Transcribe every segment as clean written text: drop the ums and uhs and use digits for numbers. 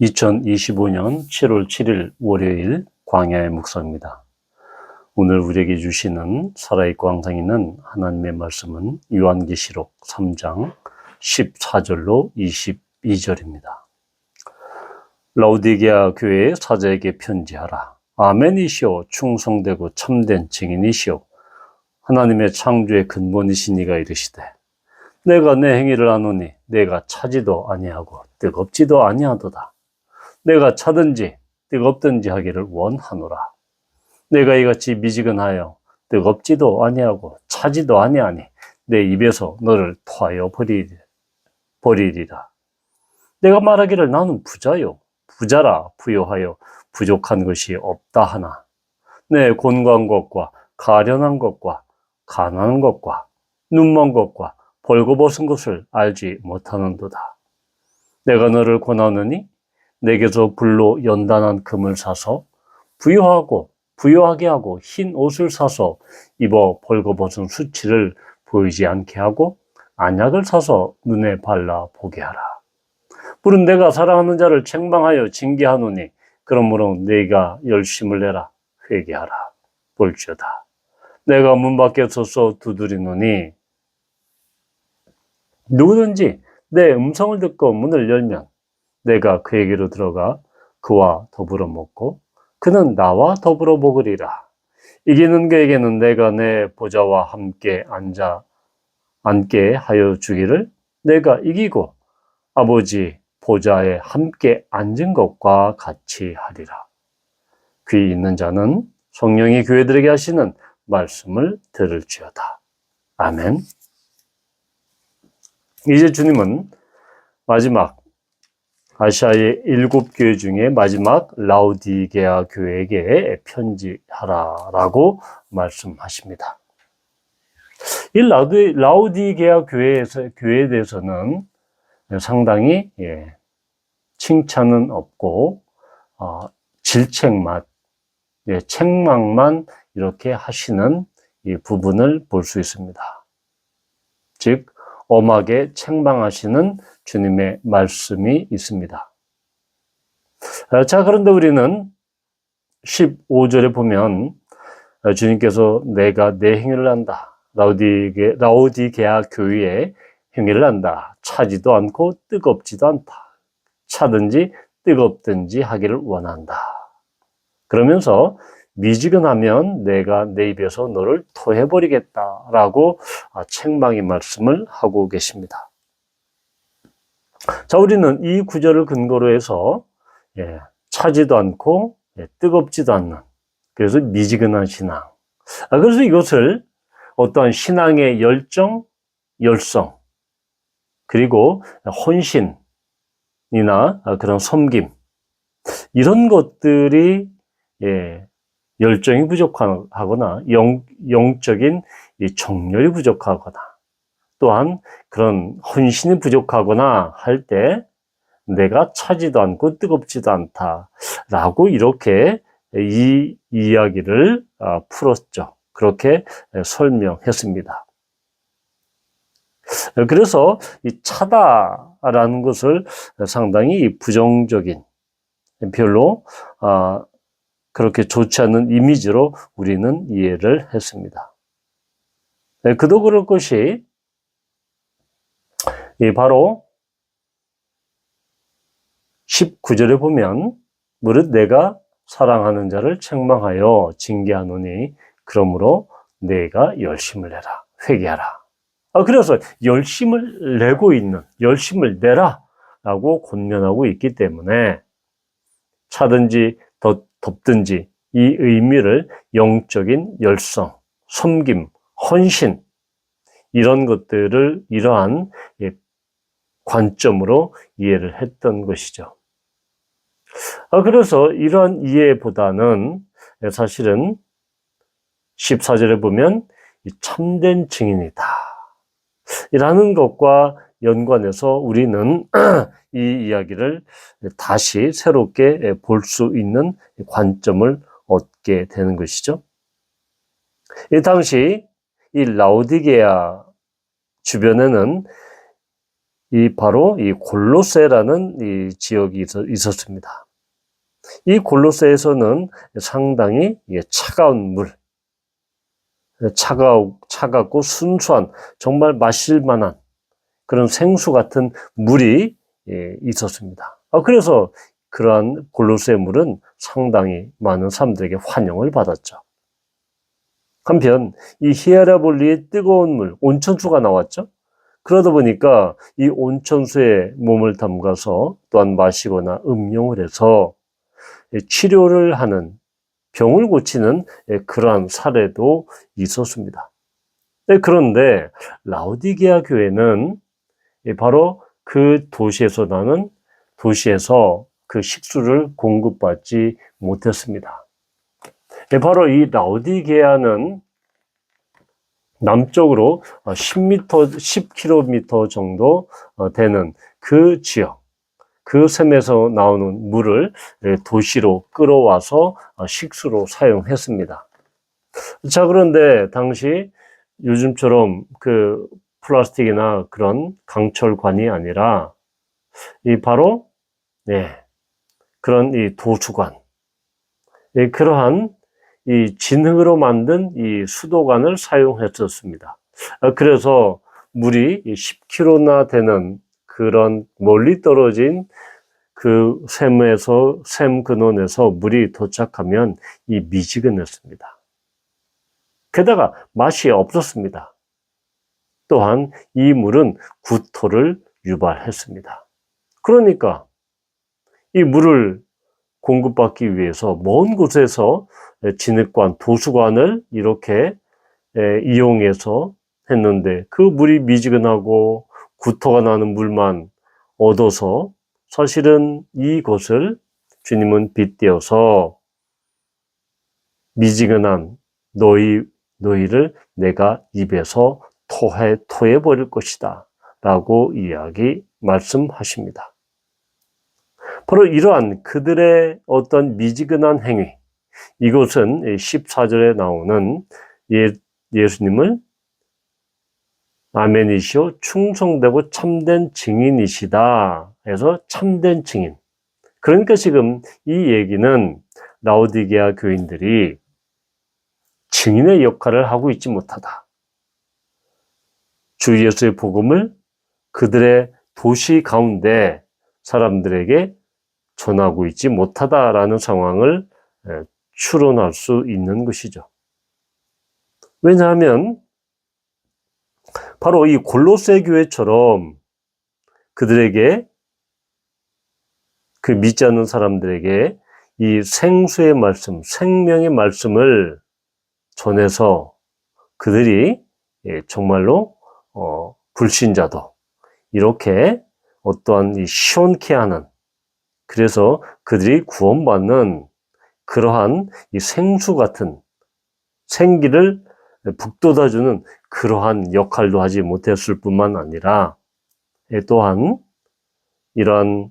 2025년 7월 7일 월요일 광야의 묵상입니다. 오늘 우리에게 주시는 살아있고 항상 있는 하나님의 말씀은 요한계시록 3장 14절로 22절입니다. 라오디게아 교회의 사자에게 편지하라. 아멘이시오. 충성되고 참된 증인이시오. 하나님의 창조의 근본이신 이가 이르시되 내가 내 행위를 아노니 내가 차지도 아니하고 뜨겁지도 아니하도다. 내가 차든지 뜨겁든지 하기를 원하노라. 내가 이같이 미지근하여 뜨겁지도 아니하고 차지도 아니하니 내 입에서 너를 토하여 버리리라. 내가 말하기를 나는 부자요 부자라 부요하여 부족한 것이 없다 하나 내 곤고한 것과 가련한 것과 가난한 것과 눈먼 것과 벌거벗은 것을 알지 못하는도다. 내가 너를 권하느니 내게서 불로 연단한 금을 사서 부요하게 하고 흰 옷을 사서 입어 벌거벗은 수치를 보이지 않게 하고 안약을 사서 눈에 발라 보게 하라. 물은 내가 사랑하는 자를 책망하여 징계하노니 그러므로 네가 열심을 내라. 회개하라. 볼지어다 내가 문 밖에 서서 두드리노니 누구든지 내 음성을 듣고 문을 열면 내가 그에게로 들어가 그와 더불어 먹고 그는 나와 더불어 먹으리라. 이기는 그에게는 내가 내 보좌와 함께 앉게 하여 주기를 내가 이기고 아버지 보좌에 함께 앉은 것과 같이 하리라. 귀 있는 자는 성령이 교회들에게 하시는 말씀을 들을지어다. 아멘. 이제 주님은 마지막 아시아의 7교회 중에 마지막 라오디게아 교회에게 편지하라라고 말씀하십니다. 이 라오디게아 교회에 대해서는 상당히 칭찬은 없고 질책만, 책망만 이렇게 하시는 이 부분을 볼 수 있습니다. 즉 엄하게 책망하시는 주님의 말씀이 있습니다. 자, 그런데 우리는 15절에 보면 주님께서 내가 내 행위를 한다. 라오디게아 교회의 행위를 한다. 차지도 않고 뜨겁지도 않다. 차든지 뜨겁든지 하기를 원한다. 그러면서 미지근하면 내가 내 입에서 너를 토해버리겠다라고 책망의 말씀을 하고 계십니다. 자, 우리는 이 구절을 근거로 해서 차지도 않고 뜨겁지도 않는, 그래서 미지근한 신앙. 그래서 이것을 어떠한 신앙의 열정, 열성, 그리고 헌신이나 그런 섬김, 이런 것들이 열정이 부족하거나 영적인 정열이 부족하거나 또한 그런 헌신이 부족하거나 할 때 내가 차지도 않고 뜨겁지도 않다라고 이렇게 이 이야기를 풀었죠. 그렇게 설명했습니다. 그래서 이 차다라는 것을 상당히 부정적인, 별로 그렇게 좋지 않은 이미지로 우리는 이해를 했습니다. 그도 그럴 것이 바로 19절에 보면 무릇 내가 사랑하는 자를 책망하여 징계하노니 그러므로 내가 열심을 내라. 회개하라. 그래서 열심을 내고 있는, 열심을 내라 라고 권면하고 있기 때문에 차든지 덥든지 이 의미를 영적인 열성, 섬김, 헌신 이런 것들을 이러한 관점으로 이해를 했던 것이죠. 그래서 이러한 이해보다는 사실은 14절에 보면 참된 증인이다 라는 것과 연관해서 우리는 이 이야기를 다시 새롭게 볼 수 있는 관점을 얻게 되는 것이죠. 이 당시 이 라오디게아 주변에는 바로 이 골로새라는 이 지역이 있었습니다. 이 골로새에서는 상당히 차가운 물, 차갑고 순수한 정말 마실 만한 그런 생수 같은 물이 있었습니다. 그래서 그러한 골로새 물은 상당히 많은 사람들에게 환영을 받았죠. 한편 이 히에라볼리의 뜨거운 물, 온천수가 나왔죠. 그러다 보니까 이 온천수에 몸을 담가서 또한 마시거나 음용을 해서 치료를 하는, 병을 고치는 그러한 사례도 있었습니다. 그런데 라오디게아 교회는 바로 그 도시에서 그 식수를 공급받지 못했습니다. 바로 이 라오디게아는 남쪽으로 10km 정도 되는 그 지역, 그 샘에서 나오는 물을 도시로 끌어와서 식수로 사용했습니다. 자, 그런데 당시 요즘처럼 그 플라스틱이나 그런 강철관이 아니라 바로 그런 이 도수관, 그러한 이 진흙으로 만든 이 수도관을 사용했었습니다. 그래서 물이 10km나 되는 그런 멀리 떨어진 그 샘 근원에서 물이 도착하면 이 미지근했습니다. 게다가 맛이 없었습니다. 또한 이 물은 구토를 유발했습니다. 그러니까 이 물을 공급받기 위해서 먼 곳에서 진흙관, 도수관을 이렇게 이용해서 했는데 그 물이 미지근하고 구토가 나는 물만 얻어서 사실은 이곳을 주님은 빗대어서 미지근한 너희를 내가 입에서 토해 버릴 것이다 라고 말씀하십니다. 바로 이러한 그들의 어떤 미지근한 행위, 이것은 14절에 나오는 예수님을 아멘이시오 충성되고 참된 증인이시다 해서 참된 증인. 그러니까 지금 이 얘기는 라오디게아 교인들이 증인의 역할을 하고 있지 못하다. 주 예수의 복음을 그들의 도시 가운데 사람들에게 전하고 있지 못하다라는 상황을 추론할 수 있는 것이죠. 왜냐하면 바로 이 골로새 교회처럼 그들에게, 그 믿지 않는 사람들에게 이 생수의 말씀, 생명의 말씀을 전해서 그들이 정말로 불신자도 이렇게 어떠한 이 시원케 하는, 그래서 그들이 구원받는 그러한 이 생수 같은 생기를 북돋아주는 그러한 역할도 하지 못했을 뿐만 아니라 또한 이러한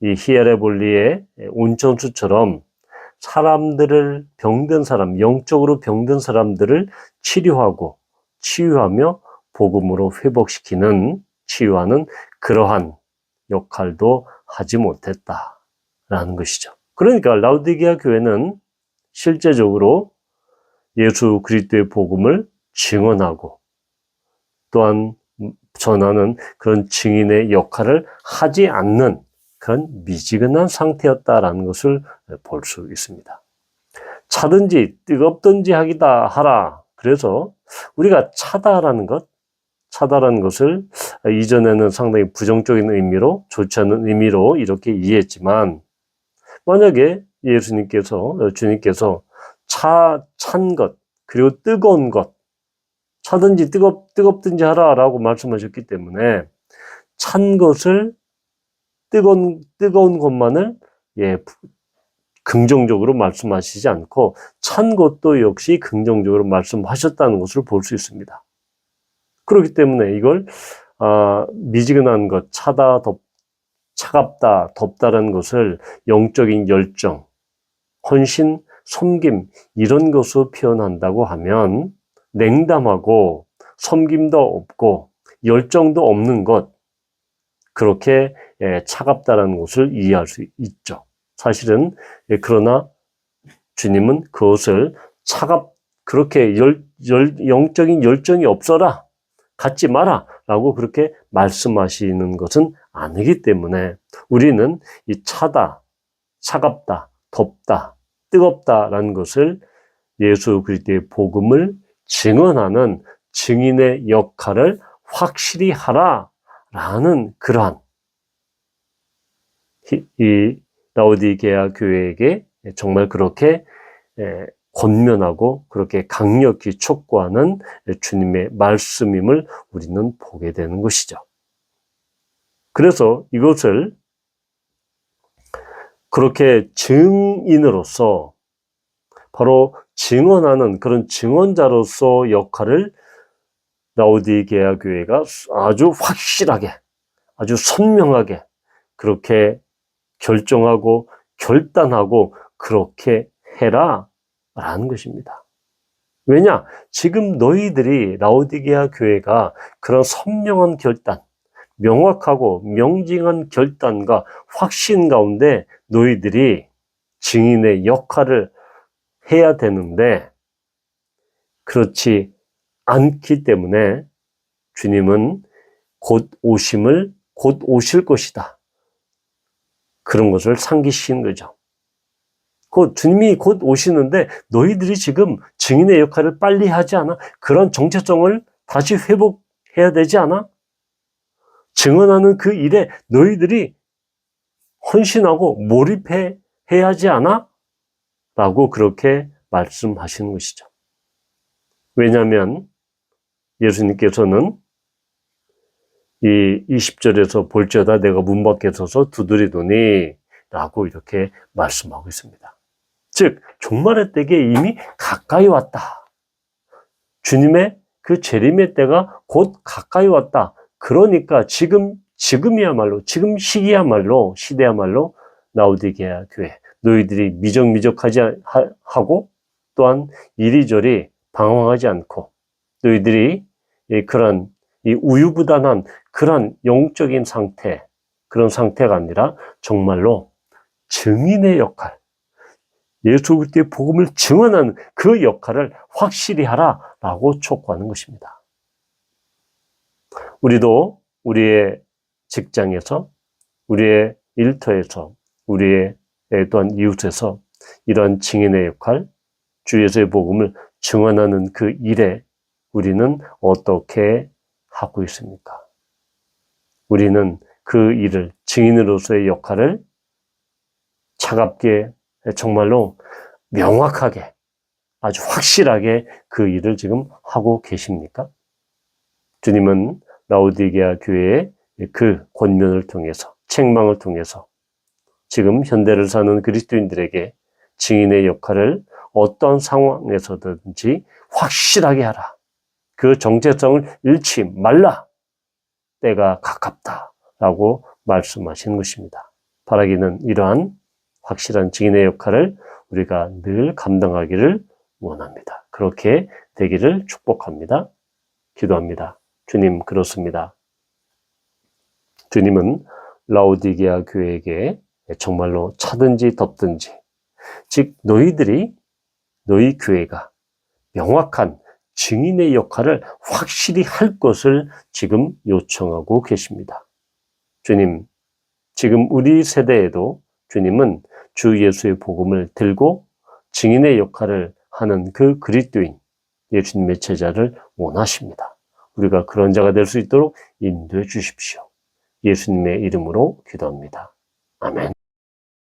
이 히에레볼리의 온천수처럼 병든 사람, 영적으로 병든 사람들을 치유하며 복음으로 회복시키는, 치유하는 그러한 역할도 하지 못했다라는 것이죠. 그러니까 라오디게아 교회는 실제적으로 예수 그리스도의 복음을 증언하고 또한 전하는 그런 증인의 역할을 하지 않는 그런 미지근한 상태였다라는 것을 볼 수 있습니다. 차든지 뜨겁든지 하라. 그래서 우리가 차다라는 것을 이전에는 상당히 부정적인 의미로, 좋지 않은 의미로 이렇게 이해했지만, 만약에 주님께서 찬 것, 그리고 뜨거운 것, 차든지 뜨겁든지 하라라고 말씀하셨기 때문에 찬 것을, 뜨거운 것만을 긍정적으로 말씀하시지 않고 찬 것도 역시 긍정적으로 말씀하셨다는 것을 볼 수 있습니다. 그렇기 때문에 이걸 미지근한 것, 차갑다, 덥다라는 것을 영적인 열정, 헌신, 섬김 이런 것으로 표현한다고 하면 냉담하고 섬김도 없고 열정도 없는 것, 그렇게 차갑다라는 것을 이해할 수 있죠. 사실은 그러나 주님은 그것을 그렇게 영적인 열정이 없어라, 갖지 마라 라고 그렇게 말씀하시는 것은 아니기 때문에 우리는 이 차다, 차갑다, 덥다, 뜨겁다라는 것을 예수 그리스도의 복음을 증언하는 증인의 역할을 확실히 하라라는 그러한 이 라오디게아 교회에게 정말 그렇게 권면하고 그렇게 강력히 촉구하는 주님의 말씀임을 우리는 보게 되는 것이죠. 그래서 이것을 그렇게 증인으로서 바로 증언하는 그런 증언자로서 역할을 라오디게아 교회가 아주 확실하게, 아주 선명하게 그렇게 결정하고 결단하고 그렇게 해라 라는 것입니다. 왜냐? 지금 너희들이 라오디게아 교회가 그런 선명한 결단, 명확하고 명징한 결단과 확신 가운데 너희들이 증인의 역할을 해야 되는데 그렇지 않기 때문에 주님은 곧 오실 것이다. 그런 것을 상기시킨 거죠. 주님이 곧 오시는데 너희들이 지금 증인의 역할을 빨리 하지 않아? 그런 정체성을 다시 회복해야 되지 않아? 증언하는 그 일에 너희들이 헌신하고 몰입해야 하지 않아? 라고 그렇게 말씀하시는 것이죠. 왜냐하면 예수님께서는 이 20절에서 볼지어다 내가 문 밖에 서서 두드리더니 라고 이렇게 말씀하고 있습니다. 즉 종말의 때가 이미 가까이 왔다. 주님의 그 재림의 때가 곧 가까이 왔다. 그러니까 지금이야말로 지금 시대야말로 라오디게아 교회 너희들이 미적미적하지 하고 또한 이리저리 방황하지 않고 너희들이 그런 이 우유부단한 그런 영적인 상태, 그런 상태가 아니라 정말로 증인의 역할, 예수 그리스도의 복음을 증언하는 그 역할을 확실히 하라라고 촉구하는 것입니다. 우리도 우리의 직장에서, 우리의 일터에서, 우리의 또한 이웃에서 이런 증인의 역할, 주 예수의 복음을 증언하는 그 일에 우리는 어떻게 하고 있습니까? 우리는 그 일을, 증인으로서의 역할을 차갑게 정말로 명확하게 아주 확실하게 그 일을 지금 하고 계십니까? 주님은 라오디게아 교회의 그 권면을 통해서 책망을 통해서 지금 현대를 사는 그리스도인들에게 증인의 역할을 어떤 상황에서든지 확실하게 하라. 그 정체성을 잃지 말라. 때가 가깝다라고 말씀하시는 것입니다. 바라기는 이러한 확실한 증인의 역할을 우리가 늘 감당하기를 원합니다. 그렇게 되기를 축복합니다. 기도합니다. 주님, 그렇습니다. 주님은 라오디게아 교회에게 정말로 차든지 덥든지, 즉 너희 교회가 명확한 증인의 역할을 확실히 할 것을 지금 요청하고 계십니다. 주님, 지금 우리 세대에도 주님은 주 예수의 복음을 들고 증인의 역할을 하는 그 그리스도인, 예수님의 제자를 원하십니다. 우리가 그런 자가 될 수 있도록 인도해 주십시오. 예수님의 이름으로 기도합니다. 아멘.